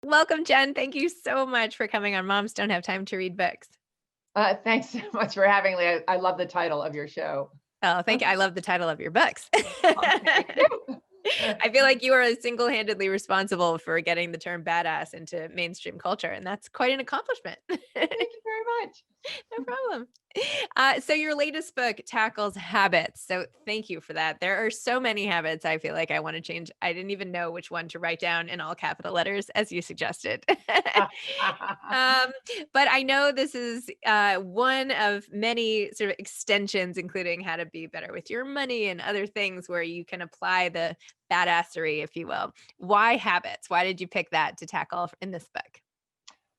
Welcome, Jen. Thank you so much for coming on Moms Don't Have Time to Read Books. Thanks so much for having me. I love the title of your show. Oh, thank you. I love the title of your books. Oh, thank you. I feel like you are single-handedly responsible for getting the term badass into mainstream culture, and that's quite an accomplishment. Thank you very much. No problem. So your latest book tackles habits. So thank you for that. There are so many habits I feel like I want to change. I didn't even know which one to write down in all capital letters, as you suggested. Um, but I know this is one of many sort of extensions, including how to be better with your money and other things where you can apply the badassery, if you will. Why habits? Why did you pick that to tackle in this book?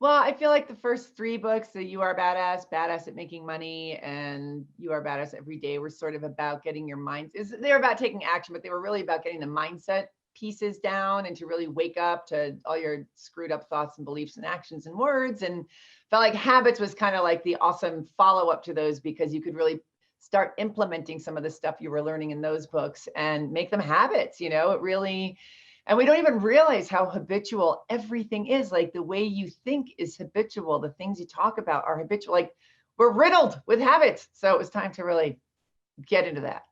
Well, I feel like the first three books, the You Are Badass, Badass at Making Money, and You Are Badass Every Day, were sort of about getting your mind. They're about taking action, but they were really about getting the mindset pieces down and to really wake up to all your screwed up thoughts and beliefs and actions and words. And felt like habits was kind of like the awesome follow up to those because you could really start implementing some of the stuff you were learning in those books and make them habits. It really, and we don't even realize how habitual everything is. Like the way you think is habitual. The things you talk about are habitual. Like we're riddled with habits. So it was time to really get into that.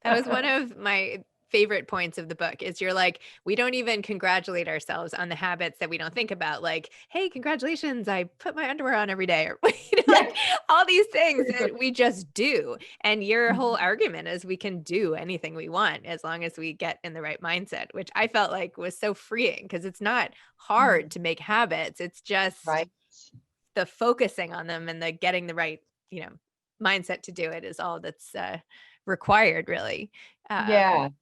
That was one of my favorite points of the book is you're like, we don't even congratulate ourselves on the habits that we don't think about. Like, hey, congratulations, I put my underwear on every day, or Yeah. like all these things that we just do. And your whole argument is we can do anything we want as long as we get in the right mindset, which I felt like was so freeing because it's not hard to make habits. It's just Right. the focusing on them and the getting the right, mindset to do it is all that's required, really. Um, Yeah. and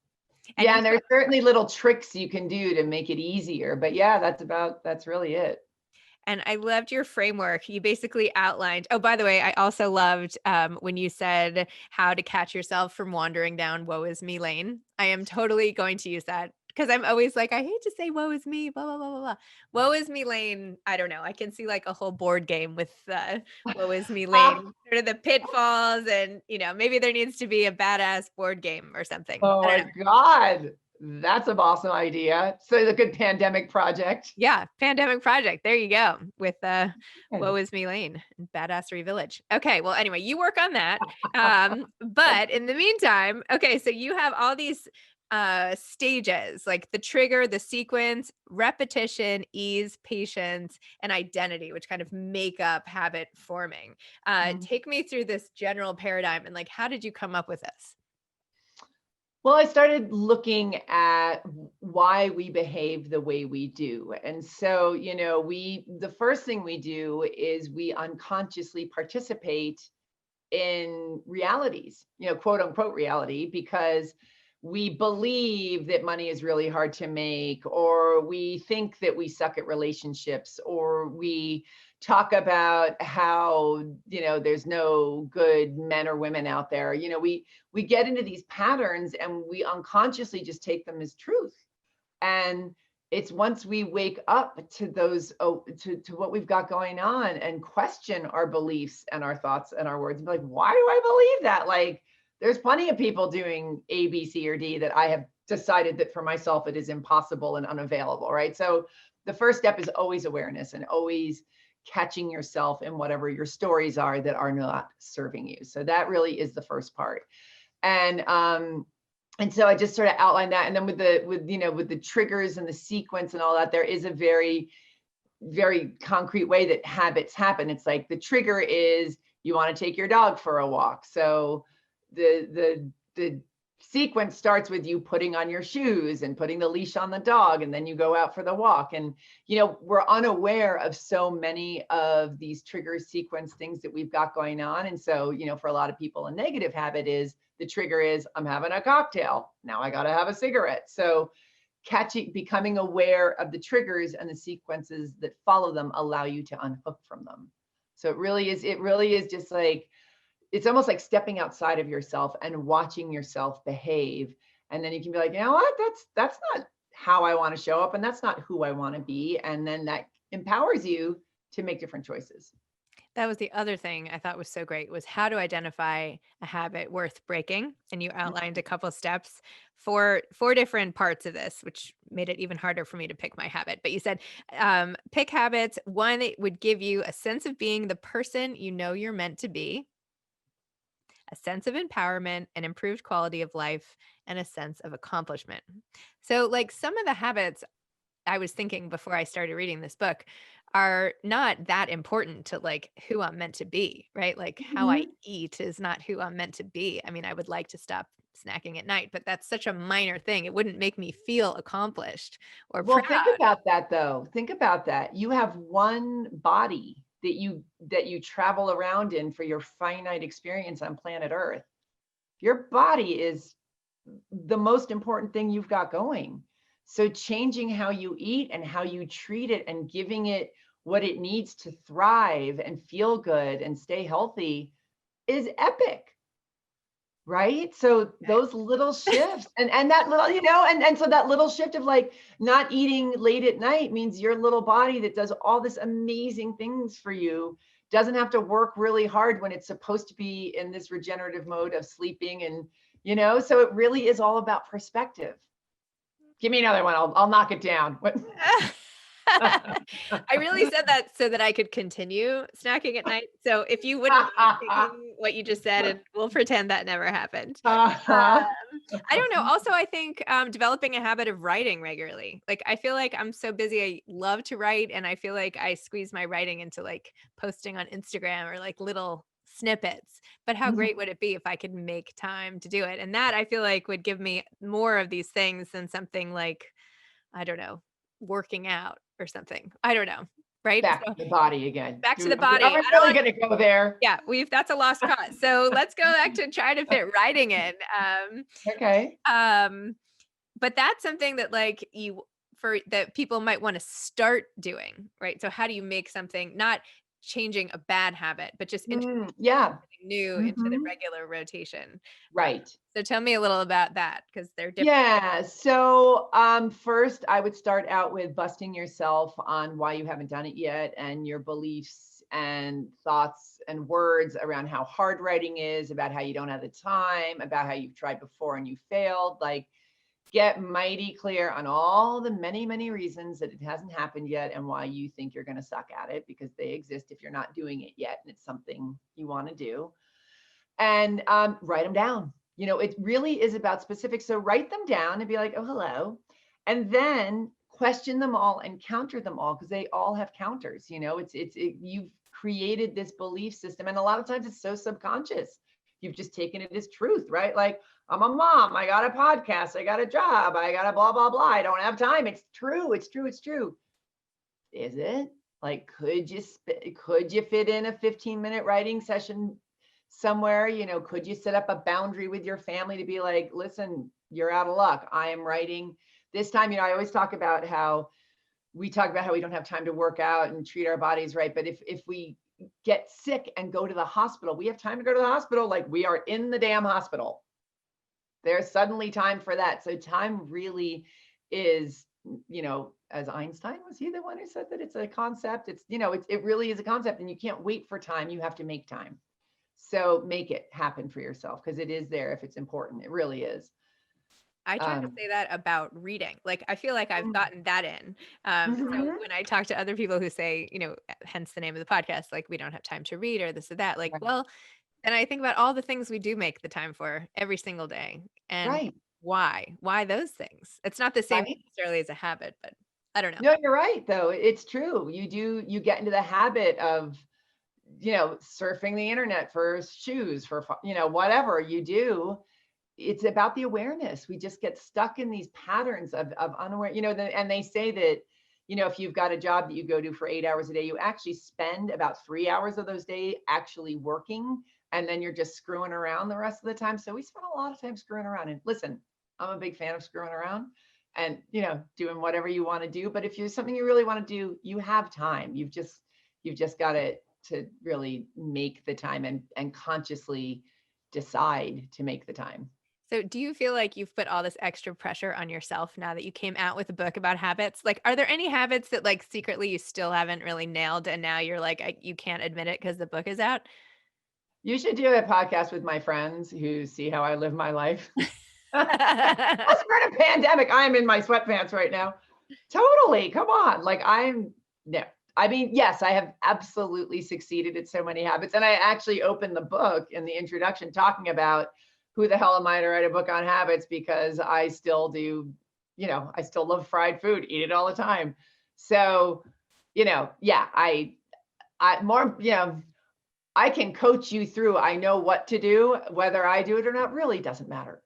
Yeah. you And there's certainly little tricks you can do to make it easier. But yeah, that's really it. and I loved your framework. You basically outlined. Oh, by the way, I also loved when you said how to catch yourself from wandering down "woe is me" lane. I am totally going to use that because I'm always like, I hate to say "woe is me," blah blah blah blah blah. "Woe is me" lane. I don't know. I can see like a whole board game with "woe is me" Ah, lane, sort of the pitfalls, and maybe there needs to be a badass board game or something. oh I don't my know. God. That's an awesome idea. So it's a good pandemic project. Yeah, pandemic project. There you go with Good. Woe Is Me Lane in Badassery Village. Okay, well, anyway, you work on that. But in the meantime, okay, so you have all these stages like the trigger, the sequence, repetition, ease, patience, and identity, which kind of make up habit forming. Take me through this general paradigm and like how did you come up with this? Well, I started looking at why we behave the way we do. And so, the first thing we do is we unconsciously participate in realities, quote unquote reality, because we believe that money is really hard to make, or we think that we suck at relationships, or we talk about how, there's no good men or women out there. We get into these patterns and we unconsciously just take them as truth. And it's once we wake up to those, to what we've got going on and question our beliefs and our thoughts and our words and be like, why do I believe that? Like, there's plenty of people doing A, B, C, or D that I have decided that for myself it is impossible and unavailable, right? So the first step is always awareness and always catching yourself in whatever your stories are that are not serving you. So that really is the first part. And so I just sort of outlined that. And then with the triggers and the sequence and all that, there is a very, very concrete way that habits happen. It's like the trigger is you want to take your dog for a walk. So the sequence starts with you putting on your shoes and putting the leash on the dog, and then you go out for the walk. And we're unaware of so many of these trigger sequence things that we've got going on. And so for a lot of people, a negative habit is the trigger is I'm having a cocktail, now I got to have a cigarette. So becoming aware of the triggers and the sequences that follow them allow you to unhook from them. So it really is just like, it's almost like stepping outside of yourself and watching yourself behave. And then you can be like, you know what, that's not how I want to show up, and that's not who I want to be. And then that empowers you to make different choices. That was the other thing I thought was so great was how to identify a habit worth breaking. And you outlined a couple steps for four different parts of this, which made it even harder for me to pick my habit. But you said pick habits. One that would give you a sense of being the person you know you're meant to be, a sense of empowerment, an improved quality of life, and a sense of accomplishment. So, like some of the habits I was thinking before I started reading this book are not that important to like who I'm meant to be, right? Like how I Mhm. eat is not who I'm meant to be. I mean, I would like to stop snacking at night, but that's such a minor thing. It wouldn't make me feel accomplished or Well, think proud. about that though. Think about that. You have one body that you travel around in for your finite experience on planet Earth. Your body is the most important thing you've got going. So changing how you eat and how you treat it and giving it what it needs to thrive and feel good and stay healthy is epic. Right? So those little shifts and that little, and so that little shift of like not eating late at night means your little body that does all this amazing things for you doesn't have to work really hard when it's supposed to be in this regenerative mode of sleeping and so it really is all about perspective. Give me another one. I'll knock it down. What? I really said that so that I could continue snacking at night. So if you wouldn't mind taking what you just said and we'll pretend that never happened. Uh-huh. I don't know. Also, I think developing a habit of writing regularly. Like, I feel like I'm so busy. I love to write, and I feel like I squeeze my writing into like posting on Instagram or like little snippets. But how great would it be if I could make time to do it? And that I feel like would give me more of these things than something like, I don't know, working out or something. I don't know. Right. Back So to the body again. back to the Are body. we I don't really want, going to go there? yeah, that's a lost cause. So let's go back to try to fit writing in. Okay. Um, but that's something that like you for that people might want to start doing, right? So how do you make something not changing a bad habit, but just introducing Yeah. something new into the Mhm. regular rotation? Uh, Right. so tell me a little about that because they're different. Yeah. So, first, I would start out with busting yourself on why you haven't done it yet and your beliefs and thoughts and words around how hard writing is, about how you don't have the time, about how you've tried before and you failed. Like, get mighty clear on all the many, many reasons that it hasn't happened yet and why you think you're going to suck at it because they exist if you're not doing it yet and it's something you want to do. And write them down. It really is about specifics. So write them down and be like, oh, hello. And then question them all and counter them all because they all have counters. You've created this belief system. And a lot of times it's so subconscious. You've just taken it as truth, right? Like, I'm a mom. I got a podcast. I got a job. I got a blah, blah, blah. I don't have time. It's true. It's true. It's true. Is it? Like, could you fit in a 15-minute writing session somewhere? Could you set up a boundary with your family to be like, listen, you're out of luck. I am writing this time. I always talk about how we don't have time to work out and treat our bodies right. But if we get sick and go to the hospital, we have time to go to the hospital. Like, we are in the damn hospital. There's suddenly time for that. So time really is, as Einstein, was he the one who said that it's a concept? It really is a concept and you can't wait for time. You have to make time. So make it happen for yourself because it is there if it's important. It really is. I try to Um, say that about reading. Like, I feel like I've gotten that in. So mhm. when I talk to other people who say, hence the name of the podcast, like we don't have time to read or this or that, like, Right. well, then I think about all the things we do make the time for every single day and Right. why those things. It's not the same Right. necessarily as a habit, but I don't know. No, you're right though. It's true. You get into the habit of, surfing the internet for shoes, for, whatever you do. It's about the awareness. We just get stuck in these patterns of unaware, and they say that, if you've got a job that you go to for 8 hours a day, you actually spend about 3 hours of those days actually working. And then you're just screwing around the rest of the time. So we spend a lot of time screwing around. And listen, I'm a big fan of screwing around and, doing whatever you want to do. But if you're something you really want to do, you have time. You've just got to really make the time and consciously decide to make the time. So do you feel like you've put all this extra pressure on yourself now that you came out with a book about habits? Like, are there any habits that like secretly you still haven't really nailed and now you're like, you can't admit it because the book is out? You should do a podcast with my friends who see how I live my life. Plus, we're in a pandemic. I'm in my sweatpants right now. Totally. Come on. Like I'm no. I mean, yes, I have absolutely succeeded at so many habits. And I actually opened the book in the introduction talking about who the hell am I to write a book on habits because I still do, I still love fried food, eat it all the time. So, yeah, I more, I can coach you through. I know what to do, whether I do it or not really doesn't matter.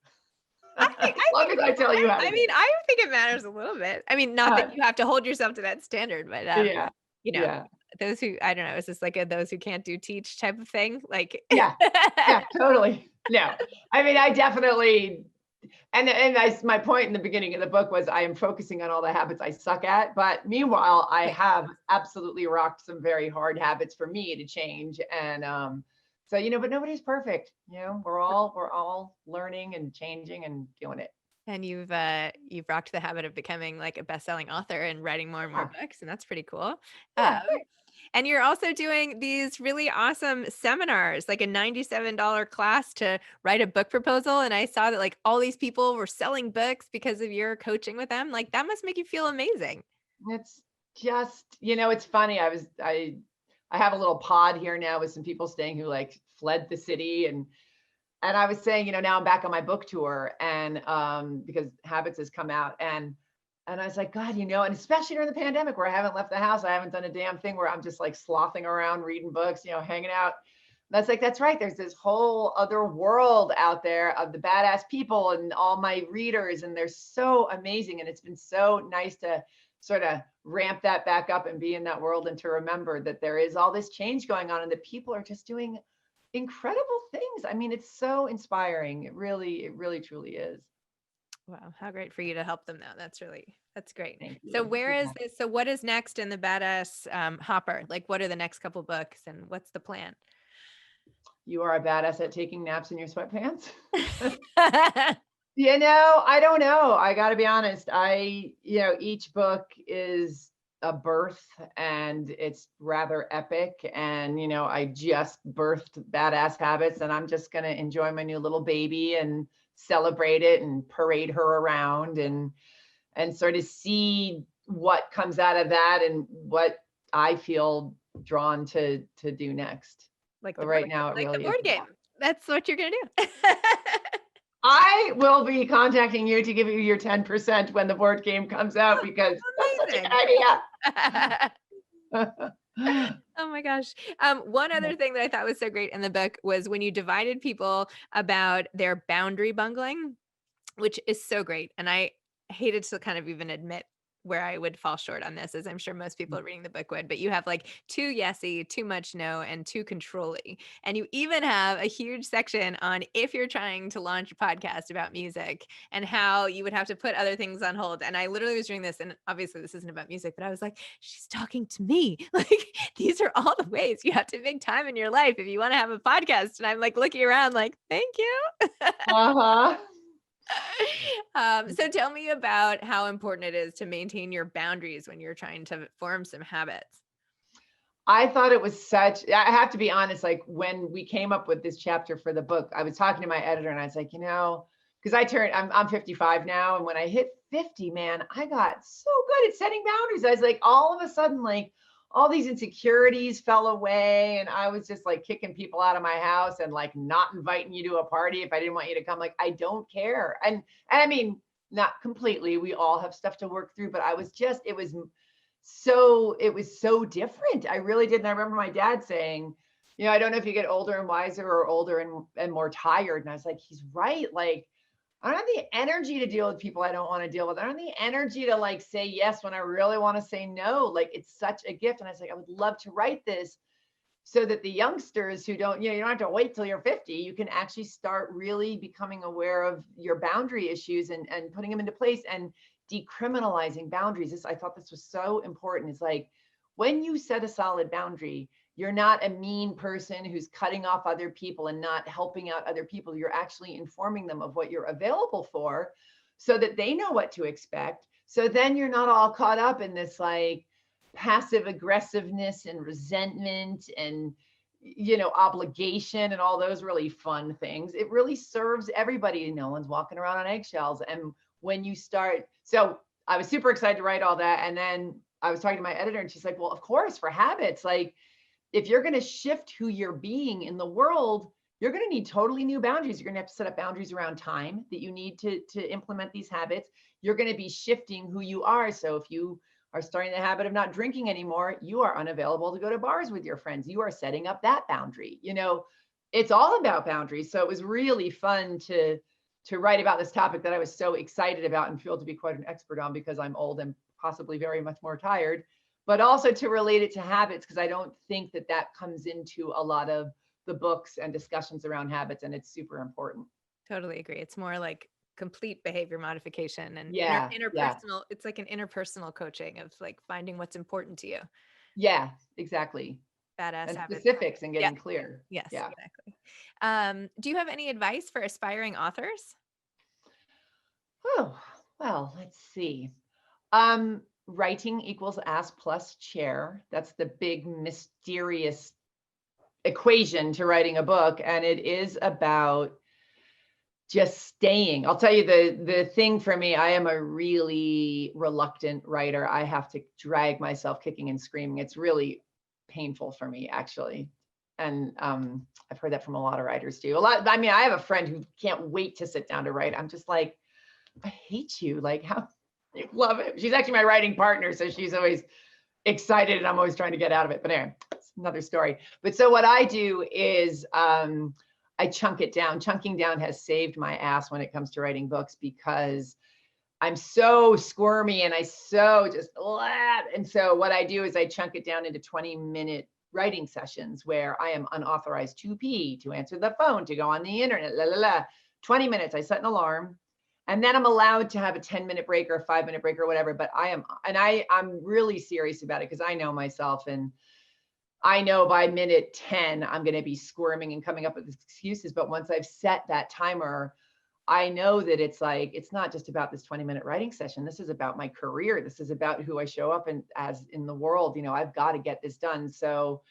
As I long think as I tell you how to I do mean, it. I think it matters a little bit. I mean, not that Uh, you have to hold yourself to that standard, but, yeah. you know, Yeah. those who I don't know, is this like a those who can't do teach type of thing? Like Yeah. Yeah, totally. No. I mean, I definitely and my point in the beginning of the book was I am focusing on all the habits I suck at, but meanwhile, I Right. have absolutely rocked some very hard habits for me to change. And so but nobody's perfect. We're all learning and changing and doing it. And you've rocked the habit of becoming like a best-selling author and writing more and more Yeah. books, and that's pretty cool. Yeah. Um, and you're also doing these really awesome seminars, like a $97 class to write a book proposal. And I saw that like all these people were selling books because of your coaching with them. Like that must make you feel amazing. It's just, it's funny. I have a little pod here now with some people staying who like fled the city and I was saying, now I'm back on my book tour and because Habits has come out and I was like, God, and especially during the pandemic where I haven't left the house, I haven't done a damn thing where I'm just like slothing around reading books, hanging out. That's like, that's right. There's this whole other world out there of the badass people and all my readers, and they're so amazing. And it's been so nice to sort of ramp that back up and be in that world and to remember that there is all this change going on and that people are just doing incredible things. I mean, it's so inspiring. It really truly is. Wow, how great for you to help them though. That's great. Thank So you. where is Yeah. this? So what is next in the badass hopper? Like what are the next couple books and what's the plan? You are a badass at taking naps in your sweatpants. I don't know. I got to be honest. Each book is a birth and it's rather epic. And, I just birthed Badass Habits and I'm just going to enjoy my new little baby and celebrate it and parade her around and sort of see what comes out of that and what I feel drawn to do next. Like But the right board now it like the really is board the game. book. That's what you're gonna do. I will be contacting you to give you your 10% when the board game comes out because that's such a Amazing. good idea. Oh my gosh. One other thing that I thought was so great in the book was when you divided people about their boundary bungling, which is so great. And I hated to kind of even admit where I would fall short on this, as I'm sure most people reading the book would, but you have like too yesy, too much no, and too controlly. And you even have a huge section on if you're trying to launch a podcast about music and how you would have to put other things on hold. And I literally was doing this, and obviously this isn't about music, but I was like, she's talking to me. Like, these are all the ways you have to make time in your life if you want to have a podcast. And I'm like looking around, like, thank you. Uh-huh. So tell me about how important it is to maintain your boundaries when you're trying to form some habits. I thought it was I have to be honest, like when we came up with this chapter for the book, I was talking to my editor and I was like, because I'm 55 now. And when I hit 50, man, I got so good at setting boundaries. I was like, all of a sudden, like all these insecurities fell away. And I was just like kicking people out of my house and like not inviting you to a party if I didn't want you to come. Like, I don't care. And I mean, not completely. We all have stuff to work through, but it was so different. I really did. And I remember my dad saying, I don't know if you get older and wiser or older and more tired. And I was like, he's right. Like, I don't have the energy to deal with people I don't want to deal with. I don't have the energy to like say yes when I really want to say no. Like, it's such a gift. And I was like, I would love to write this so that the youngsters who don't, you don't have to wait till you're 50. You can actually start really becoming aware of your boundary issues and putting them into place and decriminalizing boundaries. I thought this was so important. It's like when you set a solid boundary, You're not a mean person who's cutting off other people and not helping out other people. You're actually informing them of what you're available for so that they know what to expect. So then you're not all caught up in this like passive aggressiveness and resentment and obligation and all those really fun things. It really serves everybody. No one's walking around on eggshells. And when you start, so I was super excited to write all that. And then I was talking to my editor and she's like, well, of course, for habits, like if you're going to shift who you're being in the world, you're going to need totally new boundaries. You're going to have to set up boundaries around time that you need to implement these habits. You're going to be shifting who you are. So if you are starting the habit of not drinking anymore, you are unavailable to go to bars with your friends. You are setting up that boundary. It's all about boundaries. So it was really fun to write about this topic that I was so excited about and feel to be quite an expert on because I'm old and possibly very much more tired, but also to relate it to habits because I don't think that comes into a lot of the books and discussions around habits, and it's super important. Totally agree. It's more like complete behavior modification and Yeah, yeah, interpersonal. It's like an interpersonal coaching of like finding what's important to you. yeah, exactly. Badass And habits. specifics and Yeah. getting clear. Yes, Yeah. exactly. Do you have any advice for aspiring authors? Oh, well, let's see. Writing equals ask plus chair. That's the big mysterious equation to writing a book. And it is about just staying. I'll tell you the thing for me, I am a really reluctant writer. I have to drag myself kicking and screaming. It's really painful for me, actually. And I've heard that from a lot of writers too. I mean, I have a friend who can't wait to sit down to write. I'm just like, I hate you. Like, how you love it. She's actually my writing partner, so she's always excited and I'm always trying to get out of it. But anyway, it's another story. But so what I do is I chunk it down. Chunking down has saved my ass when it comes to writing books because I'm so squirmy and I so just and so what I do is I chunk it down into 20-minute writing sessions where I am unauthorized 2P to answer the phone, to go on the internet, 20 minutes. I set an alarm. And then I'm allowed to have a 10-minute break or a 5-minute break or whatever. But I'm really serious about it because I know myself and I know by minute 10, I'm going to be squirming and coming up with excuses. But once I've set that timer, I know that it's like, it's not just about this 20-minute writing session. This is about my career. This is about who I show up as in the world. I've got to get this done. So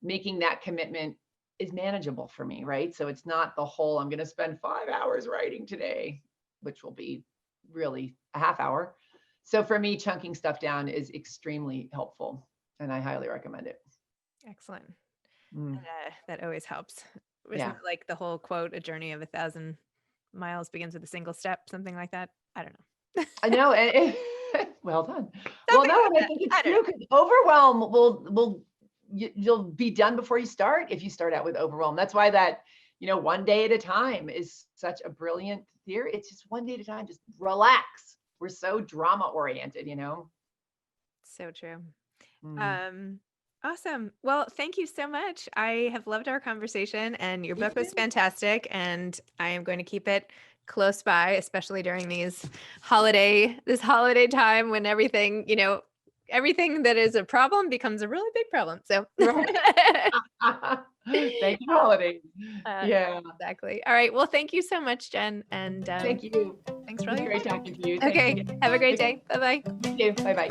making that commitment is manageable for me, right? So it's not the whole, I'm going to spend 5 hours writing today, which will be really a half hour. So for me, chunking stuff down is extremely helpful and I highly recommend it. Excellent. Mm, That always helps. Isn't yeah. it like the whole quote, a journey of 1,000 miles begins with a single step, something like that? I don't know. I know. And well done. Well, Something no, like and I that. think it's I don't true know. because overwhelm you'll be done before you start if you start out with overwhelm. That's why that, one day at a time is such a brilliant theory. It's just one day at a time, just relax. We're so drama oriented. So true. Mm. Um, awesome. Well, thank you so much. I have loved our conversation and your Me book was too. fantastic and I am going to keep it close by, especially during this holiday time when everything, everything that is a problem becomes a really big problem. So Right. Thank you, holidays. uh, Yeah. exactly. All right. Well, thank you so much, Jen. And Thank you. thanks It for all was your great work. talking to you. Thank Okay. you. Have a great Okay. day. Bye bye. You too. Bye-bye.